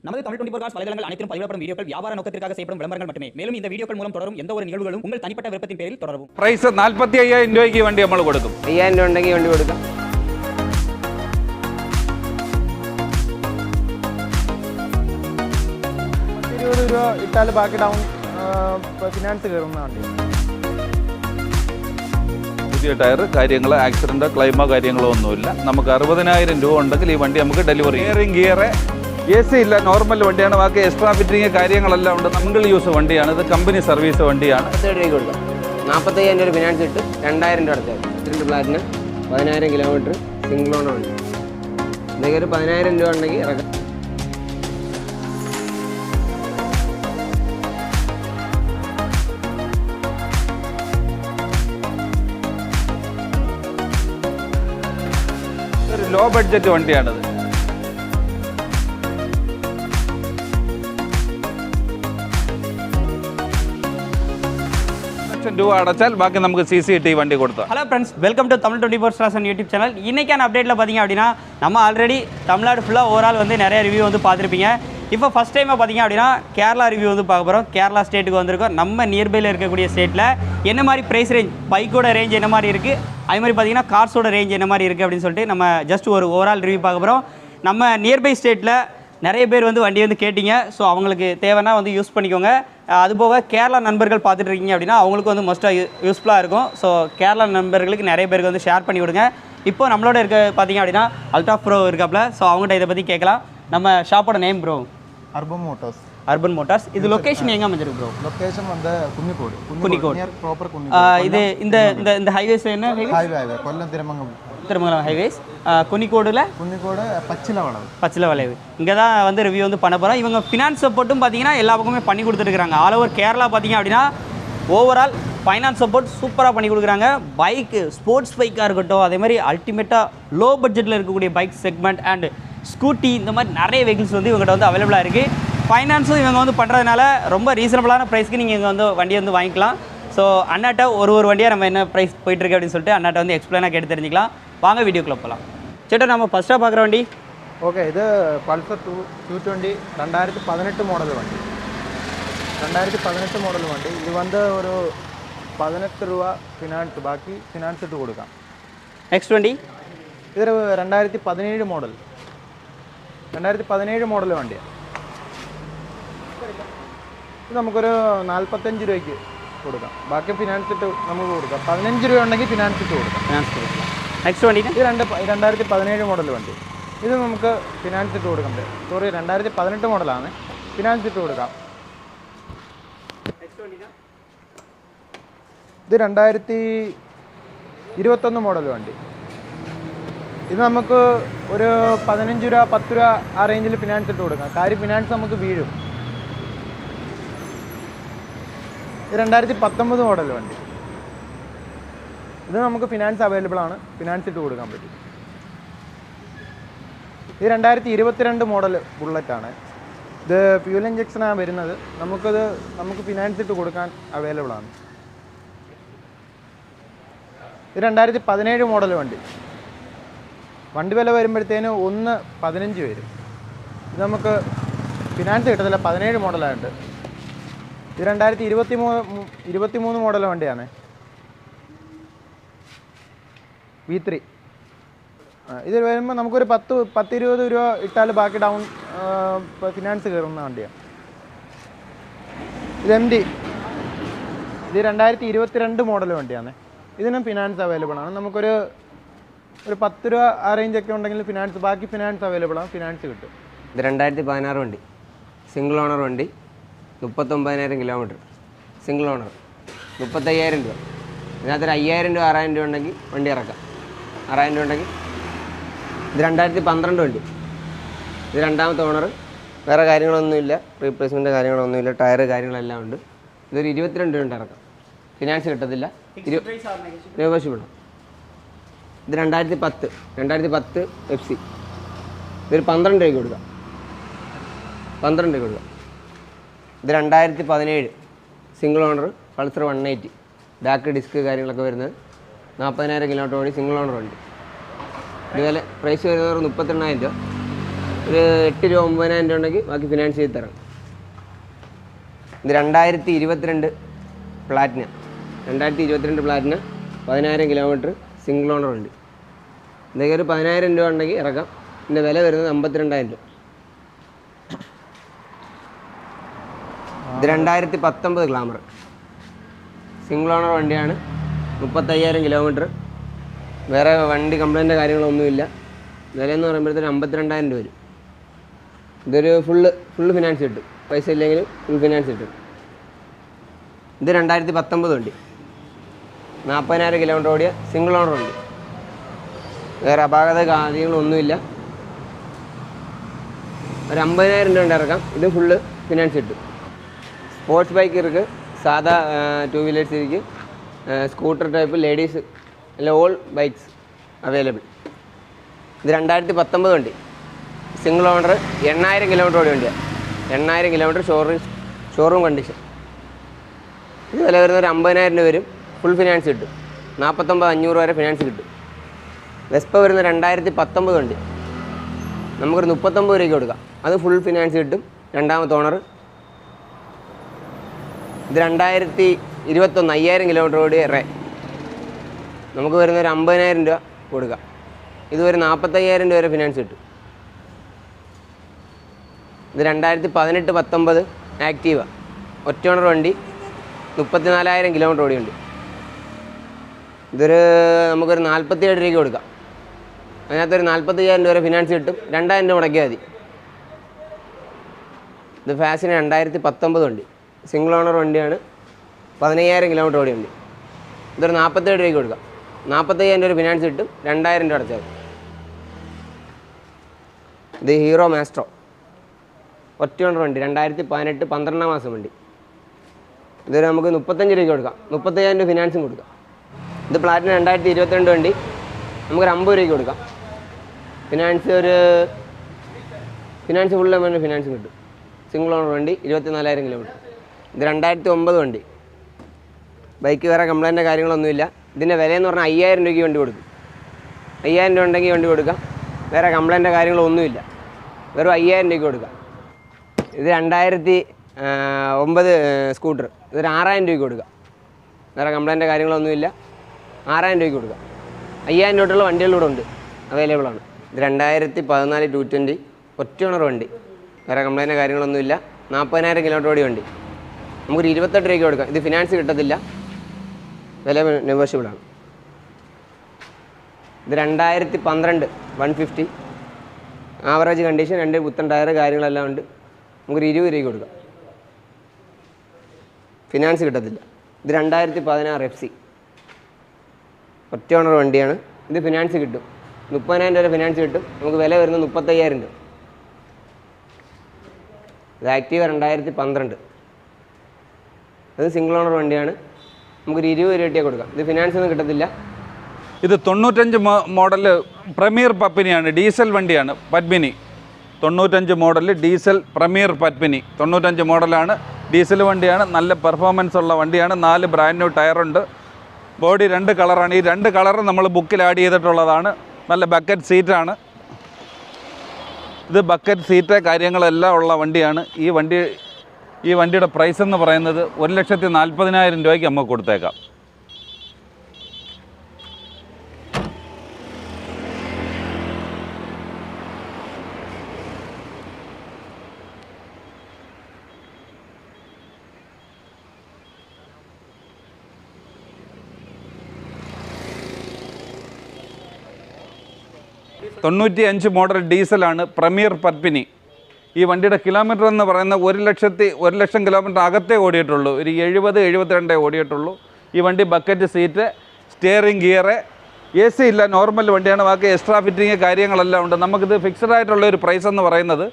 நமது தமிழ் 24 காஸ் வலைதளங்கள் அனைத்தும் பதிவிடப்படும் வீடியோக்கள் வியாபார நோக்கத்திற்காக செய்யப்படும் விளம்பரங்கள் மட்டுமே. மேலும் இந்த வீடியோக்கள் மூலம் தொடரும் எந்த ஒரு நிகழ்வுகளும் உங்கள் தனிப்பட்ட விருப்பத்தின் பேரில் தொடரும். പ്രൈസ് 45,000 രൂപയ്ക്ക് വണ്ടി നമ്മൾ കൊടുക്കും. 5,000 രൂപ ഉണ്ടെങ്കിൽ വണ്ടി കൊടുക്കാം. ₹20 ഇട്ടാൽ ബാക്കി ഡൗൺ ഫിനാൻസ് കയറുന്ന വണ്ടി. പുതിയ ടയർ കാര്യങ്ങൾ ആക്സിഡൻറ്റോ ക്ലെയിമോ കാര്യങ്ങളോ ഒന്നുമില്ല. നമുക്ക് 60,000 രൂപ ഉണ്ടെങ്കിൽ ഈ വണ്ടി നമുക്ക് ഡെലിവറി ഗിയർ AC ഇല്ല, നോർമൽ വണ്ടിയാണ്. ബാക്കി എക്സ്ട്രാ ഫിറ്റിംഗ് കാര്യങ്ങളെല്ലാം ഉണ്ട്. സിംഗിൾ യൂസ് വണ്ടിയാണ്, ഇത് കമ്പനി സർവീസ് വണ്ടിയാണ്. 40 രൂപയ്ക്ക് കൊടുക്കാം. 45,000 രൂപ ഫിനാൻസ് ഇട്ട് 2,000 രൂപ അടച്ചാൽ 2 പ്ലാറ്റിന് 10,000 കിലോമീറ്റർ സിംഗിൾ ഓണർ ഉണ്ട്. എന്തെങ്കിലും ഒരു 10,000 രൂപ ഉണ്ടെങ്കിൽ ഇറക്കാം. ഒരു ലോ ബഡ്ജറ്റ് വണ്ടിയാണിത്. രൂപ அடைச்சால் பாக்கி நமக்கு CCT வண்டி கொடுத்தோம். Hello friends, welcome to Tamil 24 stars YouTube channel. இன்றைக்கான அப்டேட்டில் பார்த்தீங்க அப்படின்னா நம்ம ஆல்ரெடி தமிழ்நாடு ஃபுல்லாக ஓவரால் வந்து நிறைய ரிவ்யூ வந்து பார்த்துருப்பீங்க. இப்போ ஃபஸ்ட் டைமாக பார்த்தீங்க அப்படின்னா கேரளா ரிவ்யூ வந்து பார்க்க போகிறோம். கேரளா ஸ்டேட்டுக்கு வந்திருக்கோம். நம்ம நியர்பையில் இருக்கக்கூடிய ஸ்டேட்டில் என்ன மாதிரி ப்ரைஸ் ரேஞ்ச், பைக்கோட ரேஞ்ச் என்ன மாதிரி இருக்குது, அது மாதிரி பார்த்தீங்கன்னா கார்ஸோட ரேஞ்ச் என்ன மாதிரி இருக்குது அப்படின்னு சொல்லிட்டு நம்ம ஜஸ்ட் ஒரு ஓவரால் ரிவ்யூ பார்க்க போகிறோம். நம்ம நியர்பை ஸ்டேட்டில் நிறைய பேர் வந்து வண்டி வந்து கேட்டிங்க. ஸோ அவங்களுக்கு தேவைன்னா வந்து யூஸ் பண்ணிக்கோங்க. அதுபோக கேரளா நண்பர்கள் பார்த்துட்டு இருக்கீங்க அப்படின்னா அவங்களுக்கு வந்து மோஸ்ட்டாக யூஸ்ஃபுல்லாக இருக்கும். ஸோ கேரளா நண்பர்களுக்கு நிறைய பேருக்கு வந்து ஷேர் பண்ணி விடுங்க. இப்போ நம்மளோட இருக்க பார்த்தீங்க அப்படின்னா அல்ட்ரா ப்ரோ இருக்காப்புல. ஸோ அவங்ககிட்ட இதை பற்றி கேட்கலாம். நம்ம ஷாப்போட name bro Urban Motors. Urban Motors. இது லொக்கேஷன் எங்கே அமைஞ்சிருக்கு ப்ரோ? ലൊക്കേഷൻ വന്ന് കുന്നിക്കോട്. പ്രോപ്പർ இது இந்த இந்த இந்த ஹைவேஸ் என்ன ഹൈവേ കൊല്ലം திருமங்கலம் ஹைவேஸ் குன்னிக்கோடு பச்சில வளைவு இங்கே தான் வந்து ரிவ்யூ வந்து பண்ண போகிறோம். இவங்க ஃபினான்ஸ் சப்போர்ட்டும் பார்த்தீங்கன்னா எல்லா பக்கமே பண்ணி கொடுத்துருக்காங்க. ஆல் ஓவர் கேரளா பார்த்தீங்க அப்படின்னா ஓவரால் ஃபைனான்ஸ் சப்போர்ட் சூப்பராக பண்ணி கொடுக்குறாங்க. பைக்கு ஸ்போர்ட்ஸ் பைக்காக இருக்கட்டும், அதே மாதிரி அல்டிமேட்டாக லோ பட்ஜெட்டில் இருக்கக்கூடிய பைக் செக்மெண்ட் அண்ட் ஸ்கூட்டி, இந்த மாதிரி நிறைய வெஹிக்கிள்ஸ் வந்து இவங்ககிட்ட வந்து அவைலபிளாக இருக்குது. ஃபைனான்ஸும் இவங்க வந்து பண்ணுறதுனால ரொம்ப ரீசனபிளான ப்ரைஸ்க்கு நீங்கள் இங்கே வந்து வண்டியை வந்து வாங்கிக்கலாம். ஸோ அண்ணாட்ட ஒரு வண்டியாக நம்ம என்ன ப்ரைஸ் போயிட்டுருக்கு அப்படின்னு சொல்லிட்டு அண்ணாட்ட வந்து எக்ஸ்பிளைனாக கேட்டு தெரிஞ்சிக்கலாம். வாங்க வீடியோக்குள்ள போகலாம். சேட்டா, நம்ம ஃபஸ்ட்டாக பார்க்குற வண்டி ഓക്കെ, ഇത് പൾസർ 220 2018 മോഡൽ വണ്ടി. 2018 മോഡൽ വണ്ടി. ഇത് വന്ന് ഒരു 18 രൂപ ഫിനാൻസ്, ബാക്കി ഫിനാൻസ് ഇട്ട് കൊടുക്കാം. നെക്സ്റ്റ് വണ്ടി ഇതൊരു 2017 മോഡൽ. 2017 മോഡൽ വണ്ടിയാണ്. ഇത് നമുക്കൊരു 45 രൂപയ്ക്ക് കൊടുക്കാം. ബാക്കി ഫിനാൻസ് ഇട്ട് നമുക്ക് കൊടുക്കാം. 15 രൂപ ഉണ്ടെങ്കിൽ ഫിനാൻസ് ഇട്ട് കൊടുക്കാം. നെക്സ്റ്റ് വണ്ടി ഇത് 2017 മോഡൽ വണ്ടി. ഇത് നമുക്ക് ഫിനാൻസ് ഇട്ട് കൊടുക്കാം. സോറി, 2018 മോഡലാണ്. ഫിനാൻസ് ഇട്ട് കൊടുക്കാം. ഇത് 2021 മോഡൽ വണ്ടി. ഇത് നമുക്ക് ഒരു 15 രൂപ 10 രൂപ ആ റേഞ്ചിൽ ഫിനാൻസ് ഇട്ട് കൊടുക്കാം. കാര്യം ഫിനാൻസ് നമുക്ക് വീഴും. ഇത് 2019 മോഡൽ വണ്ടി. ഇത് നമുക്ക് ഫിനാൻസ് അവൈലബിൾ ആണ്. ഫിനാൻസ് ഇട്ട് കൊടുക്കാൻ പറ്റും. ഇത് 2022 മോഡൽ ബുള്ളറ്റാണ്. ഇത് ഫ്യൂൽ ഇഞ്ചക്ഷനാണ് വരുന്നത്. നമുക്ക് ഫിനാൻസ് ഇട്ട് കൊടുക്കാൻ അവൈലബിൾ ആണ്. ഇത് 2017 മോഡൽ വണ്ടി. വണ്ടി വില വരുമ്പോഴത്തേന് 1.15 വരും. ഇത് നമുക്ക് ഫിനാൻസ് കിട്ടത്തില്ല, 17 മോഡലായിട്ട്. ഇത് 2023 മോഡൽ വണ്ടിയാണ്. V3. ഇത് വരുമ്പോൾ നമുക്കൊരു 10-20 രൂപ ഇട്ടാൽ ബാക്കി ഡൗൺ ഫിനാൻസ് കയറുന്ന വണ്ടിയാണ്. ഇത് MD. ഇത് 2022 മോഡൽ വണ്ടിയാണ്. ഇതിനും ഫിനാൻസ് അവൈലബിൾ ആണ്. നമുക്കൊരു 10 രൂപ ആ റേഞ്ചൊക്കെ ഉണ്ടെങ്കിൽ ഫിനാൻസ്, ബാക്കി ഫിനാൻസ് അവൈലബിൾ ആണ്. ഫിനാൻസ് കിട്ടും. ഇത് 2016 വണ്ടി, സിംഗിൾ ഓണർ വണ്ടി, 39,000 കിലോമീറ്റർ സിംഗിൾ ഓണർ, 35,000 രൂപ. ഇതിനകത്തൊരു 5,000 രൂപ 6,000 രൂപ ഉണ്ടെങ്കിൽ വണ്ടി ഇറക്കാം. 6,000 രൂപ ഉണ്ടെങ്കിൽ. ഇത് 2012 വണ്ടി. ഇത് രണ്ടാമത്തെ ഓണർ. വേറെ കാര്യങ്ങളൊന്നുമില്ല, റീപ്ലേസ്മെൻറ്റ് കാര്യങ്ങളൊന്നുമില്ല, ടയർ കാര്യങ്ങളെല്ലാം ഉണ്ട്. ഇതൊരു 22 രൂപ ഇറക്കാം. ഫിനാൻസ് കിട്ടത്തില്ല, നെഗോഷ്യബിൾ. ഇത് 2010 FC. ഇതൊരു 12 രൂപയ്ക്ക് കൊടുക്കാം. 12 രൂപയ്ക്ക് കൊടുക്കാം. ഇത് 2017 single owner Pulsar 180, back disc കാര്യങ്ങളൊക്കെ വരുന്നത്. 40,000 കിലോമീറ്റർ ഓടി സിംഗിൾ ഓണർ വണ്ടി. ഇതുപോലെ പ്രൈസ് വരുന്നത് 38,000 രൂപ. ഒരു 8 രൂപ 9,000 രൂപ ഉണ്ടെങ്കിൽ ബാക്കി ഫിനാൻസ് ചെയ്ത് തരാം. ഇത് 2022 പ്ലാറ്റിന 10,000 കിലോമീറ്റർ സിംഗിൾ ഓണർ വണ്ടി. ഇതൊക്കെ ഒരു 10,000 രൂപ ഉണ്ടെങ്കിൽ ഇറക്കാം. ഇതിൻ്റെ വില വരുന്നത് 52,000 രൂപ. ഇത് 2019 ഗ്ലാമർ സിംഗിൾ ഓണർ വണ്ടിയാണ്. 35,000 കിലോമീറ്റർ. വേറെ വണ്ടി കംപ്ലൈൻറ്റ് കാര്യങ്ങളൊന്നുമില്ല. വില എന്ന് പറയുമ്പോഴത്തേന് 52,000 രൂപ വരും. ഇതൊരു ഫുള്ള് ഫിനാൻസ് കിട്ടും. പൈസ ഇല്ലെങ്കിലും ഫുൾ ഫിനാൻസ് കിട്ടും. ഇത് 2019 വണ്ടി. 40,000 കിലോമീറ്റർ ഓടിയ സിംഗിൾ ഓണർ വണ്ടി. വേറെ അപാകത കാര്യങ്ങളൊന്നുമില്ല. ഒരു 50,000 രൂപ ഇറക്കാം. ഇത് ഫുള്ള് ഫിനാൻസ് കിട്ടും. സ്പോർട്സ് ബൈക്ക് ഇருக்கு, സാധാ 2 വീലേഴ്സ് ഇരിക്കും, സ്കൂട്ടർ ടൈപ്പ്, ലേഡീസ് എല്ലാം ഓൾ ബൈക്സ് അവൈലബിൾ. ഇത് 2019 വണ്ടി. സിംഗിൾ ഓണർ 8,000 കിലോമീറ്റർ ഓടിയ വണ്ടിയാണ്. 8,000 കിലോമീറ്റർ ഷോറൂം കണ്ടീഷൻ. ഇത് വില വരുന്ന ഒരു 50,000 രൂപ വരും. ഫുൾ ഫിനാൻസ് കിട്ടും. 49,500 വരെ ഫിനാൻസ് കിട്ടും. വെസ്പ വരുന്ന 2019 വണ്ടി. നമുക്കൊരു 39 രൂപയ്ക്ക് കൊടുക്കാം. അത് ഫുൾ ഫിനാൻസ് കിട്ടും. രണ്ടാമത്തെ ഓണർ. ഇത് 2021 5,000 കിലോമീറ്റർ ഓടിയ റേ. നമുക്ക് വരുന്ന ഒരു 50,000 രൂപ കൊടുക്കാം. ഇതുവരെ 45,000 രൂപ വരെ ഫിനാൻസ് കിട്ടും. ഇത് 2018-19 ആക്റ്റീവ ഒറ്റ ഓണർ വണ്ടി. 34,000 കിലോമീറ്റർ ഓടിയുണ്ട്. ഇതൊരു നമുക്കൊരു 47 രൂപയ്ക്ക് കൊടുക്കാം. അതിനകത്തൊരു 45,000 രൂപ വരെ ഫിനാൻസ് കിട്ടും. 2,000 രൂപ മുടക്കിയാൽ മതി. ഇത് ഫാസിന് 2019 വണ്ടി. സിംഗിൾ ഓണർ വണ്ടിയാണ്. 15,000 കിലോമീറ്റർ ഓടിയുണ്ട്. ഇതൊരു 47 രൂപയ്ക്ക് കൊടുക്കാം. 45,000 രൂപ ഫിനാൻസ് കിട്ടും. 2,000 രൂപ അടച്ചാൽ മതി. ഇത് ഹീറോ മാസ്ട്രോ ഒറ്റ ഓണർ വണ്ടി. 2018 12 മാസം വണ്ടി. ഇതൊരു നമുക്ക് 35 രൂപയ്ക്ക് കൊടുക്കാം. 35,000 രൂപ ഫിനാൻസും കൊടുക്കാം. ഇത് പ്ലാറ്റിന 2022 വണ്ടി. നമുക്കൊരു 50 രൂപയ്ക്ക് കൊടുക്കാം. ഫിനാൻസ് ഫുൾ എമൗണ്ട് ഫിനാൻസും കിട്ടും. സിംഗിൾ ഓണർ വണ്ടി. 24,000 കിലോമീറ്റർ. ഇത് 2009 വണ്ടി. ബൈക്ക് വേറെ കംപ്ലൈൻറ്റ് കാര്യങ്ങളൊന്നുമില്ല. ഇതിൻ്റെ വിലയെന്ന് പറഞ്ഞാൽ 5,000 രൂപയ്ക്ക് വണ്ടി കൊടുക്കും. 5,000 രൂപ ഉണ്ടെങ്കിൽ വണ്ടി കൊടുക്കാം. വേറെ കംപ്ലൈൻറ്റ് കാര്യങ്ങളൊന്നുമില്ല. വെറും 5,000 രൂപയ്ക്ക് കൊടുക്കാം. ഇത് 2009 സ്കൂട്ടർ. ഇതൊരു 6,000 രൂപയ്ക്ക് കൊടുക്കാം. വേറെ കംപ്ലൈൻറ്റ് കാര്യങ്ങളൊന്നുമില്ല. 6,000 രൂപയ്ക്ക് കൊടുക്കാം. 5,000 രൂപയുള്ള വണ്ടികളിലൂടെ ഉണ്ട്, അവൈലബിളാണ്. ഇത് 2014 220 ഒറ്റ ഓണർ വണ്ടി. വേറെ കംപ്ലൈൻറ്റ് കാര്യങ്ങളൊന്നുമില്ല. 40,000 കിലോമീറ്റർ ഓടി വണ്ടി. നമുക്കൊരു 28 രൂപയ്ക്ക് കൊടുക്കാം. ഇത് ഫിനാൻസ് കിട്ടത്തില്ല. വില നെഗോഷ്യബിളാണ്. ഇത് 2012 150 ആവറേജ് കണ്ടീഷൻ. 2 പുത്തൻ ടയർ കാര്യങ്ങളെല്ലാം ഉണ്ട്. നമുക്കൊരു 20 രൂപയ്ക്ക് കൊടുക്കാം. ഫിനാൻസ് കിട്ടത്തില്ല. ഇത് 2016 FC ഒറ്റ ഓണർ വണ്ടിയാണ്. ഇത് ഫിനാൻസ് കിട്ടും. 30,000 രൂപ ഫിനാൻസ് കിട്ടും. നമുക്ക് വില വരുന്നത് 35,000 രൂപ. ഇത് ആക്റ്റീവ 2012. അത് സിംഗിൾ ഓണർ വണ്ടിയാണ്. നമുക്കൊരു 20 രൂപയ്ക്ക് കൊടുക്കാം. ഇത് ഫിനാൻസ് ഒന്നും കിട്ടത്തില്ല. ഇത് 95 മോഡൽ പ്രീമിയർ പത്മിനിയാണ്. ഡീസൽ വണ്ടിയാണ്. Padmini 95 model diesel premier Padmini 95 മോഡലാണ്. ഡീസൽ വണ്ടിയാണ്. നല്ല പെർഫോമൻസ് ഉള്ള വണ്ടിയാണ്. 4 ബ്രാൻഡ് ന്യൂ ടയറുണ്ട്. ബോഡി 2 കളറാണ്. ഈ 2 കളറും നമ്മൾ ബുക്കിൽ ആഡ് ചെയ്തിട്ടുള്ളതാണ്. നല്ല ബക്കറ്റ് സീറ്റാണ്. ഇത് ബക്കറ്റ് സീറ്റ് കാര്യങ്ങളെല്ലാം ഉള്ള വണ്ടിയാണ്. ഈ വണ്ടിയുടെ പ്രൈസ് എന്ന് പറയുന്നത് 1,40,000 രൂപയ്ക്ക് നമുക്ക് കൊടുത്തേക്കാം. തൊണ്ണൂറ്റി മോഡൽ ഡീസലാണ്. പ്രീമിയർ പത്മിനി. ഈ വണ്ടിയുടെ കിലോമീറ്റർ എന്ന് പറയുന്നത് 1,00,000 കിലോമീറ്റർ അകത്തേ ഓടിയിട്ടുള്ളൂ. ഒരു 70-72 ഓടിയിട്ടുള്ളൂ. ഈ വണ്ടി bucket seat, steering gear, AC ഇല്ല, നോർമൽ വണ്ടിയാണ്. ബാക്കി എക്സ്ട്രാ ഫിറ്റിങ് കാര്യങ്ങളെല്ലാം ഉണ്ട്. നമുക്കിത് ഫിക്സഡ് ആയിട്ടുള്ള ഒരു പ്രൈസ് എന്ന് പറയുന്നത്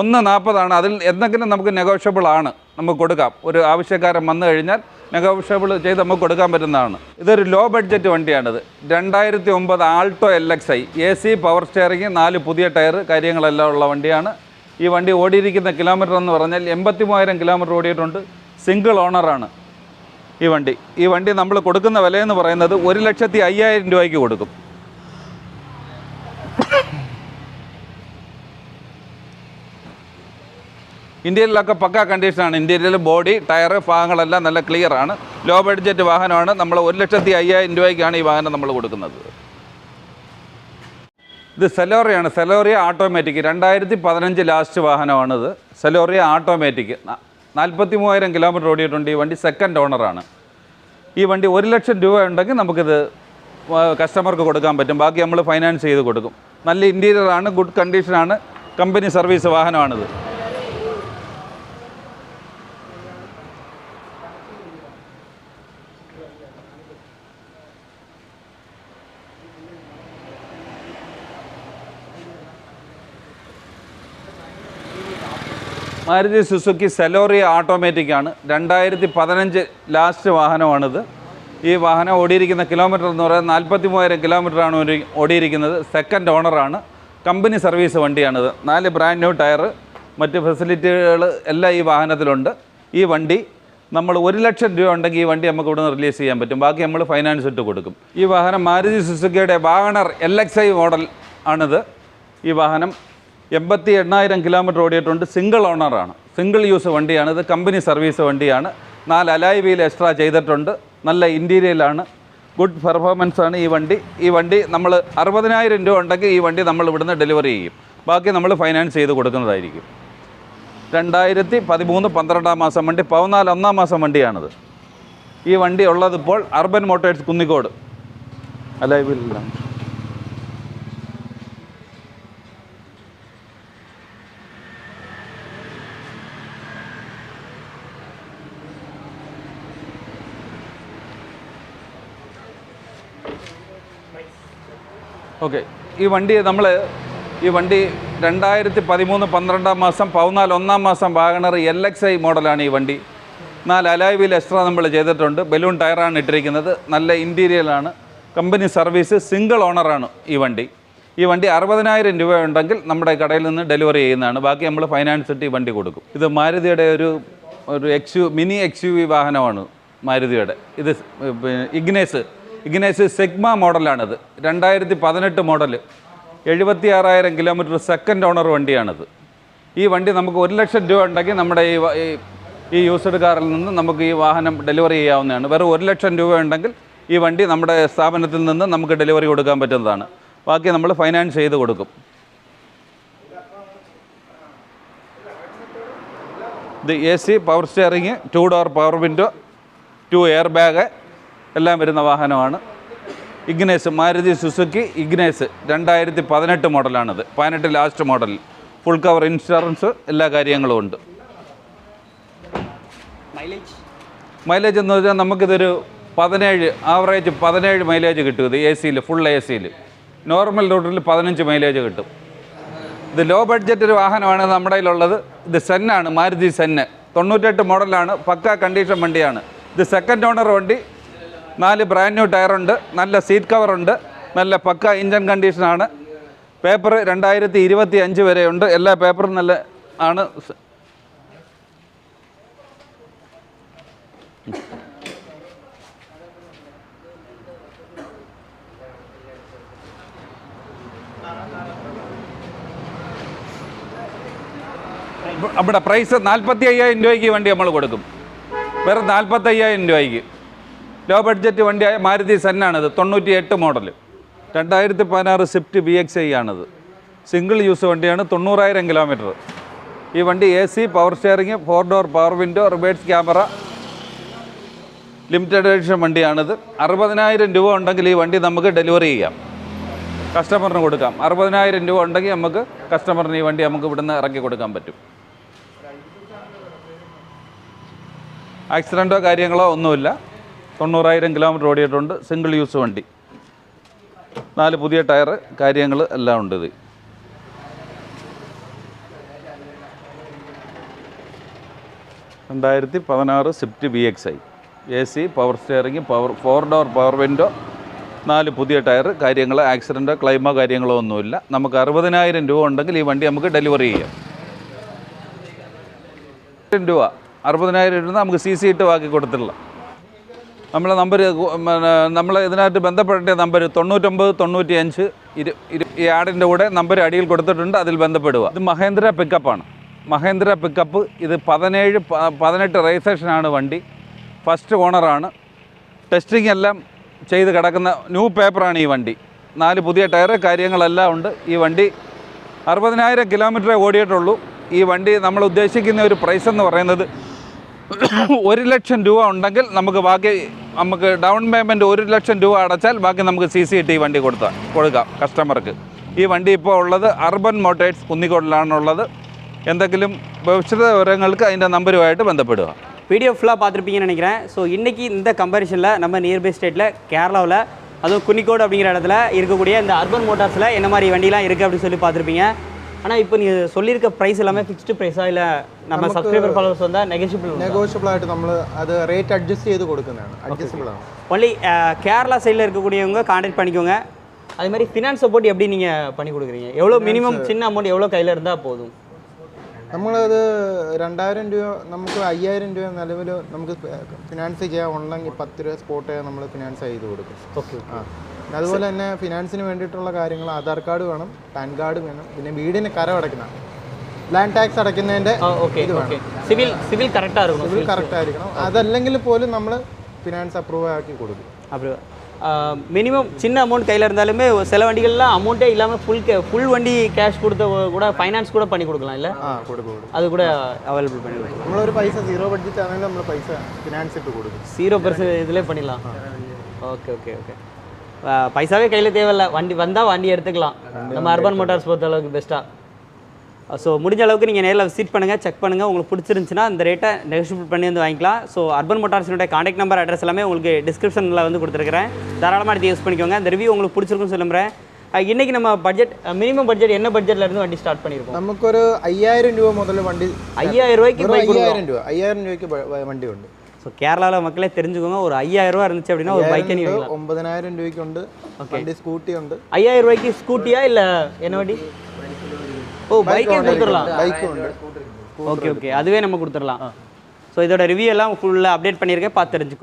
1,40,000. അതിൽ എന്തെങ്കിലും നമുക്ക് നെഗോഷ്യബിൾ ആണ്, നമുക്ക് കൊടുക്കാം. ഒരു ആവശ്യക്കാരൻ വന്നു കഴിഞ്ഞാൽ നെഗോഷ്യബിൾ ചെയ്ത് നമുക്ക് കൊടുക്കാൻ പറ്റുന്നതാണ്. ഇതൊരു ലോ ബഡ്ജറ്റ് വണ്ടിയാണിത്. 2009 Alto LXi. AC, power steering, 4 പുതിയ ടയർ കാര്യങ്ങളെല്ലാം ഉള്ള വണ്ടിയാണ്. ഈ വണ്ടി ഓടിയിരിക്കുന്ന കിലോമീറ്റർ എന്ന് പറഞ്ഞാൽ 83,000 കിലോമീറ്റർ ഓടിയിട്ടുണ്ട്. സിംഗിൾ ഓണറാണ് ഈ വണ്ടി നമ്മൾ കൊടുക്കുന്ന വിലയെന്ന് പറയുന്നത് 1,05,000 രൂപയ്ക്ക് കൊടുക്കും. ഇന്ത്യയിലൊക്കെ പക്ക കണ്ടീഷനാണ്. ഇന്ത്യയിൽ ബോഡി, ടയർ ഭാഗങ്ങളെല്ലാം നല്ല ക്ലിയറാണ്. ലോ ബഡ്ജറ്റ് വാഹനമാണ്. നമ്മൾ 1,05,000 രൂപയ്ക്കാണ് ഈ വാഹനം നമ്മൾ കൊടുക്കുന്നത്. ഇത് സെലോറിയാണ്. സെലോറിയ ഓട്ടോമാറ്റിക് 2015 ലാസ്റ്റ് വാഹനമാണിത്. സെലോറിയ ഓട്ടോമാറ്റിക് 43,000 കിലോമീറ്റർ ഓടിയിട്ടുണ്ട്. ഈ വണ്ടി സെക്കൻഡ് ഓണറാണ്. ഈ വണ്ടി 1 ലക്ഷം രൂപ ഉണ്ടെങ്കിൽ നമുക്കിത് കസ്റ്റമർക്ക് കൊടുക്കാൻ പറ്റും. ബാക്കി നമ്മൾ ഫൈനാൻസ് ചെയ്ത് കൊടുക്കും. നല്ല ഇൻറ്റീരിയറാണ്, ഗുഡ് കണ്ടീഷനാണ്, കമ്പനി സർവീസ് വാഹനമാണിത്. മാരുതി സുസുക്കി സെലോറിയ ഓട്ടോമാറ്റിക് ആണ്. 2015 ലാസ്റ്റ് വാഹനമാണിത്. ഈ വാഹനം ഓടിയിരിക്കുന്ന കിലോമീറ്റർ എന്ന് പറയുന്നത് 43,000 കിലോമീറ്ററാണ് ഓടിയിരിക്കുന്നത്. സെക്കൻഡ് ഓണറാണ്. കമ്പനി സർവീസ് വണ്ടിയാണിത്. 4 ബ്രാൻഡ് ന്യൂ ടയർ, മറ്റ് ഫെസിലിറ്റികൾ എല്ലാം ഈ വാഹനത്തിലുണ്ട്. ഈ വണ്ടി നമ്മൾ 1 ലക്ഷം രൂപ ഉണ്ടെങ്കിൽ ഈ വണ്ടി നമുക്ക് ഇവിടുന്ന് റിലീസ് ചെയ്യാൻ പറ്റും. ബാക്കി നമ്മൾ ഫൈനാൻസ് ഇട്ട് കൊടുക്കും. ഈ വാഹനം മാരുതി സുസുക്കിയുടെ വാഗണർ LXi മോഡൽ ആണിത്. ഈ വാഹനം 88,000 കിലോമീറ്റർ ഓടിയിട്ടുണ്ട്. സിംഗിൾ ഓണറാണ്. സിംഗിൾ യൂസ് വണ്ടിയാണ്. ഇത് കമ്പനി സർവീസ് വണ്ടിയാണ്. 4 അലോയ് വീൽ എക്സ്ട്രാ ചെയ്തിട്ടുണ്ട്. നല്ല ഇൻറ്റീരിയലാണ്, ഗുഡ് പെർഫോമൻസ് ആണ് ഈ വണ്ടി. ഈ വണ്ടി നമ്മൾ 60,000 രൂപ ഉണ്ടെങ്കിൽ ഈ വണ്ടി നമ്മൾ ഇവിടുന്ന് ഡെലിവറി ചെയ്യും. ബാക്കി നമ്മൾ ഫൈനാൻസ് ചെയ്ത് കൊടുക്കുന്നതായിരിക്കും. 2013 12 മാസം വണ്ടി, 14 1 മാസം വണ്ടിയാണിത്. ഈ വണ്ടി ഉള്ളതിപ്പോൾ അർബൻ മോട്ടോഴ്സ് കുന്നിക്കോട്. അലോയ് വീലാണ്. ഓക്കെ, ഈ വണ്ടി 2013 12 മാസം 14 1 മാസം വാഗണർ LXi മോഡലാണ് ഈ വണ്ടി. 4 അലോയ് വീൽ എക്സ്ട്രാ നമ്മൾ ചെയ്തിട്ടുണ്ട്. ബലൂൺ ടയറാണ് ഇട്ടിരിക്കുന്നത്. നല്ല ഇൻറ്റീരിയലാണ്, കമ്പനി സർവീസ്, സിംഗിൾ ഓണറാണ് ഈ വണ്ടി. ഈ വണ്ടി 60,000 രൂപ ഉണ്ടെങ്കിൽ നമ്മുടെ കടയിൽ നിന്ന് ഡെലിവറി ചെയ്യുന്നതാണ്. ബാക്കി നമ്മൾ ഫൈനാൻസ് ഇട്ട് ഈ വണ്ടി കൊടുക്കും. ഇത് മാരുതിയുടെ ഒരു മിനി XUV വാഹനമാണ് മാരുതിയുടെ. ഇത് ഇഗ്നേസ് സെഗ്മ മോഡലാണിത്. 2018 മോഡൽ, 76,000 കിലോമീറ്റർ സെക്കൻഡ് ഓണർ വണ്ടിയാണിത്. ഈ വണ്ടി നമുക്ക് 1 ലക്ഷം രൂപ ഉണ്ടെങ്കിൽ നമ്മുടെ ഈ യൂസ്ഡ് കാറിൽ നിന്ന് നമുക്ക് ഈ വാഹനം ഡെലിവറി ചെയ്യാവുന്നതാണ്. വെറും 1 ലക്ഷം രൂപ ഉണ്ടെങ്കിൽ ഈ വണ്ടി നമ്മുടെ സ്ഥാപനത്തിൽ നിന്ന് നമുക്ക് ഡെലിവറി കൊടുക്കാൻ പറ്റുന്നതാണ്. ബാക്കി നമ്മൾ ഫൈനാൻസ് ചെയ്ത് കൊടുക്കും. ഇത് AC, power steering, 2 door power window, 2 air bag എല്ലാം വരുന്ന വാഹനമാണ്. Igneous, Maruti Suzuki igneous 2018 മോഡലാണിത്. 18 last model. Full cover insurance, എല്ലാ കാര്യങ്ങളും ഉണ്ട്. മൈലേജ് എന്ന് വെച്ചാൽ നമുക്കിതൊരു 17, ആവറേജ് 17 മൈലേജ് കിട്ടും. ഇത് AC-യിൽ, ഫുൾ AC-യിൽ. നോർമൽ റൂട്ടിൽ 15 മൈലേജ് കിട്ടും. ഇത് ലോ ബഡ്ജറ്റ് ഒരു വാഹനമാണ് നമ്മുടെ കയ്യിലുള്ളത്. ഇത് സെന്നാണ്, മാരുതി സെന്ന് 98 മോഡലാണ്. പക്ക കണ്ടീഷൻ വണ്ടിയാണ്. ഇത് സെക്കൻഡ് ഓണർ വണ്ടി. 4 ബ്രാൻഡ് ന്യൂ ടയറുണ്ട്. നല്ല സീറ്റ് കവറുണ്ട്. നല്ല പക്ക ഇഞ്ചൻ കണ്ടീഷനാണ്. പേപ്പർ 2025 വരെയുണ്ട്. എല്ലാ പേപ്പറും നല്ല ആണ്. അവിടെ പ്രൈസ് 45,000 രൂപയ്ക്ക് വണ്ടി നമ്മൾ കൊടുക്കും. വെറും 45,000 രൂപയ്ക്ക്. ലോ ബഡ്ജറ്റ് വണ്ടിയായ മാരുതി സെന്നാണിത്. 98 മോഡൽ, 2016 സ്വിഫ്റ്റ് VXi ആണിത്. സിംഗിൾ യൂസ് വണ്ടിയാണ്. 90,000 കിലോമീറ്റർ. ഈ വണ്ടി AC, power steering, 4 door power window, reverse camera, limited edition വണ്ടിയാണിത്. 60,000 രൂപ ഉണ്ടെങ്കിൽ ഈ വണ്ടി നമുക്ക് ഡെലിവറി ചെയ്യാം, കസ്റ്റമറിന് കൊടുക്കാം. 60,000 രൂപ ഉണ്ടെങ്കിൽ നമുക്ക് കസ്റ്റമറിന് ഈ വണ്ടി നമുക്ക് ഇവിടുന്ന് ഇറക്കി കൊടുക്കാൻ പറ്റും. ആക്സിഡൻറ്റോ കാര്യങ്ങളോ ഒന്നുമില്ല. 90,000 കിലോമീറ്റർ ഓടിയിട്ടുണ്ട്. സിംഗിൾ യൂസ് വണ്ടി. 4 പുതിയ ടയർ, കാര്യങ്ങൾ എല്ലാം ഉണ്ട്. ഇത് 2016 Swift VXi. AC, power steering, 4 door power window, 4 പുതിയ ടയർ, കാര്യങ്ങൾ, ആക്സിഡൻറ്റോ ക്ലെയിമോ കാര്യങ്ങളോ ഒന്നുമില്ല. നമുക്ക് 60,000 രൂപ ഉണ്ടെങ്കിൽ ഈ വണ്ടി നമുക്ക് ഡെലിവറി ചെയ്യാം. രൂപ 60,000 രൂപ നമുക്ക് CC ഇട്ട് ബാക്കി കൊടുത്തിട്ടില്ല. നമ്മളെ നമ്പർ, നമ്മൾ ഇതിനായിട്ട് ബന്ധപ്പെട്ട നമ്പർ 99 95 ഈ ആഡിൻ്റെ കൂടെ നമ്പർ അടിയിൽ കൊടുത്തിട്ടുണ്ട്. അതിൽ ബന്ധപ്പെടുക. ഇത് മഹേന്ദ്ര പിക്കപ്പാണ്. മഹേന്ദ്ര പിക്കപ്പ്. ഇത് 18 രജിസ്ട്രേഷനാണ് വണ്ടി. ഫസ്റ്റ് ഓണറാണ്. ടെസ്റ്റിംഗ് എല്ലാം ചെയ്ത് കിടക്കുന്ന ന്യൂ പേപ്പറാണ് ഈ വണ്ടി. 4 പുതിയ ടയർ കാര്യങ്ങളെല്ലാം ഉണ്ട്. ഈ വണ്ടി 60,000 കിലോമീറ്ററേ ഓടിയിട്ടുള്ളൂ. ഈ വണ്ടി നമ്മൾ ഉദ്ദേശിക്കുന്ന ഒരു പ്രൈസ് എന്ന് പറയുന്നത് 1 ലക്ഷം രൂപ ഉണ്ടെങ്കിൽ നമുക്ക് ഡൗൺ പേയ്മെൻറ്റ് 1 ലക്ഷം രൂപ അടച്ചാൽ ബാക്കി നമുക്ക് CCT ഈ വണ്ടി കൊടുക്കാം കസ്റ്റമർക്ക്. ഈ വണ്ടി ഇപ്പോൾ ഉള്ളത് അർബൻ മോട്ടേഴ്സ് കുന്നിക്കോടിലാണുള്ളത്. എന്തെങ്കിലും വിശദ വിവരങ്ങൾക്ക് അതിൻ്റെ നമ്പറുമായിട്ട് ബന്ധപ്പെടുക. வீடியோ ஃபுல்லாக பார்த்துருப்பீங்கன்னு நினைக்கிறேன். ஸோ இன்றைக்கி இந்த கம்பேரிஷனில் நம்ம நியர்பை ஸ்டேட்டில் கேரளாவில் அதுவும் குன்னிக்கோடு அப்படிங்கிற இடத்துல இருக்கக்கூடிய இந்த அர்பன் மோட்டார்ஸில் என்ன மாதிரி வண்டிலாம் இருக்குது அப்படின்னு சொல்லி பார்த்துருப்பீங்க. ஆனால் இப்போ நீங்கள் சொல்லியிருக்க ப்ரைஸ் எல்லாமே ஃபிக்ஸ்டு ப்ரைஸாக இல்லை நம்ம சப்ஸ்கிரைபர் ஃபாலோவர்ஸ் வந்தால் നെഗോഷ്യബിൾ ആയിട്ട് നമ്മൾ അത് റേറ്റ് അഡ്ജസ്റ്റ് ചെയ്ത് കൊടുക്കുന്നതാണ്. അഡ്ജസ്റ്റബിൾ ആണ്. ஒன்லி கேரளா சைடில் இருக்கக்கூடியவங்க கான்டாக்ட் பண்ணிக்கோங்க. அது மாதிரி ஃபினான்ஸ் சப்போர்ட் எப்படி நீங்கள் பண்ணி கொடுக்குறீங்க? எவ்வளோ மினிமம் சின்ன அமௌண்ட் எவ்வளோ கையில் இருந்தால் போதும்? നമ്മളത് 2000 രൂപ നമുക്ക് 5000 രൂപ നിലവിൽ നമുക്ക് ഫിനാൻസ് ചെയ്യാൻ ഉണ്ടെങ്കിൽ 10 രൂപ സ്പോട്ട് നമ്മൾ ഫിനാൻസ് ചെയ്ത് കൊടുക്കും. ഓക്കെ. അതുപോലെ തന്നെ ഫിനാൻസിന് വേണ്ടിയിട്ടുള്ള കാര്യങ്ങൾ ആധാർ കാർഡ് വേണം, പാൻ കാർഡ് വേണം, പിന്നെ വീടിന് കരം അടയ്ക്കണം, ലാൻഡ് ടാക്സ് അടയ്ക്കുന്നതിൻ്റെ ഇത് വേണം, സിവിൽ കറക്റ്റാக இருக்கணும். സിവിൽ കറക്റ്റ് ആയിരിക്കണം. അതല്ലെങ്കിൽ പോലും നമ്മൾ ഫിനാൻസ് அப்ரூவ் ஆக்கி கொடுக்கும். அப்புறம் மினிமம் சின்ன அமௌண்ட் கையில் இருந்தாலுமே சில வண்டிகள்லாம் அமௌண்ட்டே இல்லாமல் ஃபுல் வண்டி கேஷ் கொடுத்த கூட ஃபைனான்ஸ் கூட பண்ணி கொடுக்கலாம் இல்லை? കൊടുക്കും. அது கூட அவைலபிள் பண்ணி கொடுக்கலாம். നമ്മളൊരു പൈസ 0 ബഡ്ജറ്റ് ആണെങ്കിൽ നമ്മൾ പൈസ ഫിനാൻസ് ഇട്ട് കൊടുക്കും. 0% இதிலே பண்ணிடலாம். Okay okay okay. பைசாவே கையில் தேவையில்லை, வண்டி வந்தால் வண்டி எடுத்துக்கலாம். நம்ம அர்பன் மோட்டார்ஸ் பொறுத்த அளவுக்கு பெஸ்ட்டாக. ஸோ முடிஞ்ச அளவுக்கு நீங்கள் நேரில் விசிட் பண்ணுங்கள், செக் பண்ணுங்கள். உங்களுக்கு பிடிச்சிருந்துச்சுன்னா அந்த ரேட்டை நெகோஷியபிள் பண்ணி வந்து வாங்கிக்கலாம். ஸோ அர்பன் மோட்டார்ஸினுடைய காண்டாக்ட் நம்பர் அட்ரஸ் எல்லாமே உங்களுக்கு டிஸ்கிரிப்ஷனில் வந்து கொடுத்துருக்கிறேன். தாராளமாக எடுத்து யூஸ் பண்ணிக்கோங்க. இந்த ரிவ்யூ உங்களுக்கு பிடிச்சிருக்குன்னு சொல்லுறேன். இன்றைக்கி நம்ம பட்ஜெட் மினிமம் பட்ஜெட் என்ன பட்ஜெட்லேருந்து வண்டி ஸ்டார்ட் பண்ணியிருக்கோம்? നമുക്കൊരു 5000 രൂപ മുതൽ വണ്ടി 5000 രൂപയ്ക്ക് 5000 രൂപയ്ക്ക് വണ്ടി ഉണ്ട്. ஸோ கேரளாவில் மக்களே தெரிஞ்சுக்கோங்க, ஒரு 5000 ரூபா இருந்துச்சு அப்படின்னா ஒரு பைக்கை நீங்கள் 9000 രൂപയ്ക്കുണ്ട്. വണ്ടി സ്കൂട്ടി ഉണ്ട്. 5000 ரூபாய்க்கு ஸ்கூட்டியா இல்லை என்ன வண்டி? ஓ, பைக்கே கொடுத்துடலாம். ബൈക്കും ഉണ്ട്. ஓகே ஓகே, அதுவே நம்ம கொடுத்துடலாம். ஸோ இதோட ரிவ்யூ எல்லாம் ஃபுல்லாக அப்டேட் பண்ணியிருக்கேன், பார்த்து தெரிஞ்சுக்கோ.